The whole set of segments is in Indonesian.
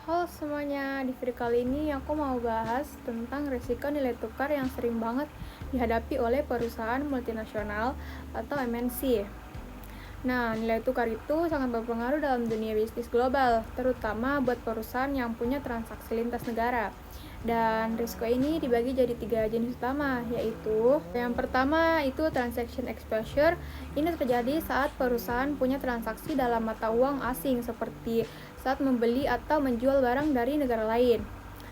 Halo semuanya, di video kali ini aku mau bahas tentang risiko nilai tukar yang sering banget dihadapi oleh perusahaan multinasional atau MNC. Nah, nilai tukar itu sangat berpengaruh dalam dunia bisnis global, terutama buat perusahaan yang punya transaksi lintas negara. Dan risiko ini dibagi jadi 3 jenis utama, yaitu yang pertama itu transaction exposure. Ini terjadi saat perusahaan punya transaksi dalam mata uang asing seperti saat membeli atau menjual barang dari negara lain.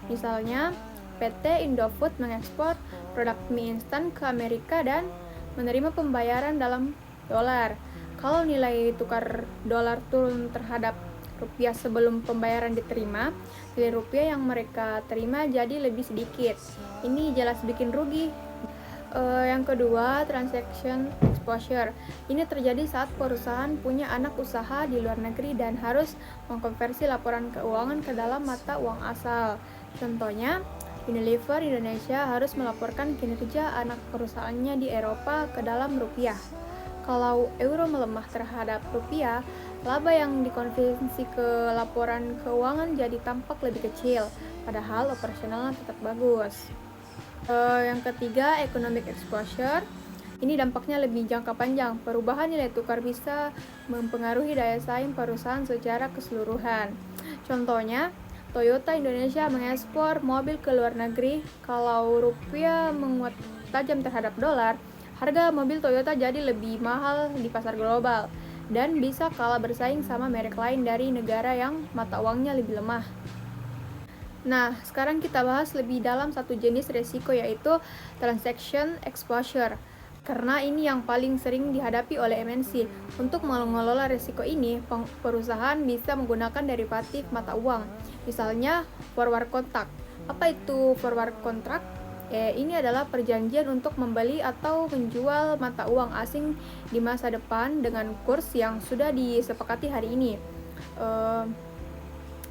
Misalnya, PT Indofood mengekspor produk mie instan ke Amerika dan menerima pembayaran dalam dolar. Kalau nilai tukar dolar turun terhadap rupiah sebelum pembayaran diterima, nilai rupiah yang mereka terima jadi lebih sedikit. Ini jelas bikin rugi. Yang kedua, transaction exposure. Ini terjadi saat perusahaan punya anak usaha di luar negeri dan harus mengkonversi laporan keuangan ke dalam mata uang asal. Contohnya, Unilever Indonesia harus melaporkan kinerja anak perusahaannya di Eropa ke dalam rupiah. Kalau euro melemah terhadap rupiah, laba yang dikonversi ke laporan keuangan jadi tampak lebih kecil, padahal operasionalnya tetap bagus. Yang ketiga, economic exposure. Ini dampaknya lebih jangka panjang. Perubahan nilai tukar bisa mempengaruhi daya saing perusahaan secara keseluruhan. Contohnya, Toyota Indonesia mengekspor mobil ke luar negeri. Kalau rupiah menguat tajam terhadap dolar, harga mobil Toyota jadi lebih mahal di pasar global dan bisa kalah bersaing sama merek lain dari negara yang mata uangnya lebih lemah. Nah, sekarang kita bahas lebih dalam satu jenis resiko, yaitu transaction exposure. Karena ini yang paling sering dihadapi oleh MNC. Untuk mengelola resiko ini, perusahaan bisa menggunakan derivatif mata uang. Misalnya, forward contract. Apa itu forward contract? Ini adalah perjanjian untuk membeli atau menjual mata uang asing di masa depan dengan kurs yang sudah disepakati hari ini.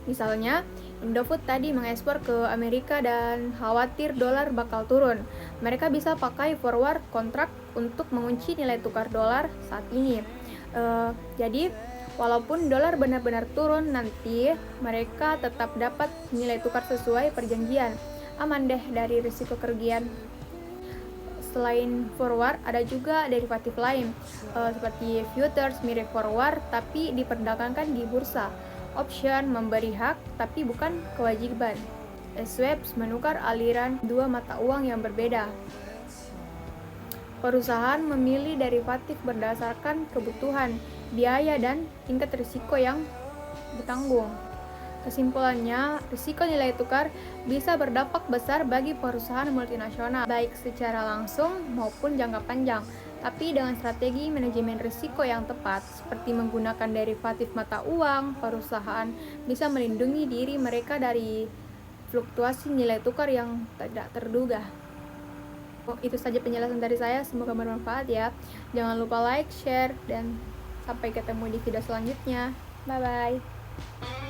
Misalnya, Indofood tadi mengekspor ke Amerika dan khawatir dolar bakal turun. Mereka bisa pakai forward contract untuk mengunci nilai tukar dolar saat ini. Jadi, walaupun dolar benar-benar turun nanti, mereka tetap dapat nilai tukar sesuai perjanjian. Aman deh dari risiko kerugian. Selain forward, ada juga derivatif lain, seperti futures mirip forward tapi diperdagangkan di bursa. Option memberi hak tapi bukan kewajiban. Swaps menukar aliran dua mata uang yang berbeda. Perusahaan memilih derivatif berdasarkan kebutuhan, biaya, dan tingkat risiko yang ditanggung. Kesimpulannya, risiko nilai tukar bisa berdampak besar bagi perusahaan multinasional, baik secara langsung maupun jangka panjang. Tapi dengan strategi manajemen risiko yang tepat, seperti menggunakan derivatif mata uang, perusahaan bisa melindungi diri mereka dari fluktuasi nilai tukar yang tidak terduga. Itu saja penjelasan dari saya, semoga bermanfaat ya. Jangan lupa like, share, dan sampai ketemu di video selanjutnya. Bye-bye.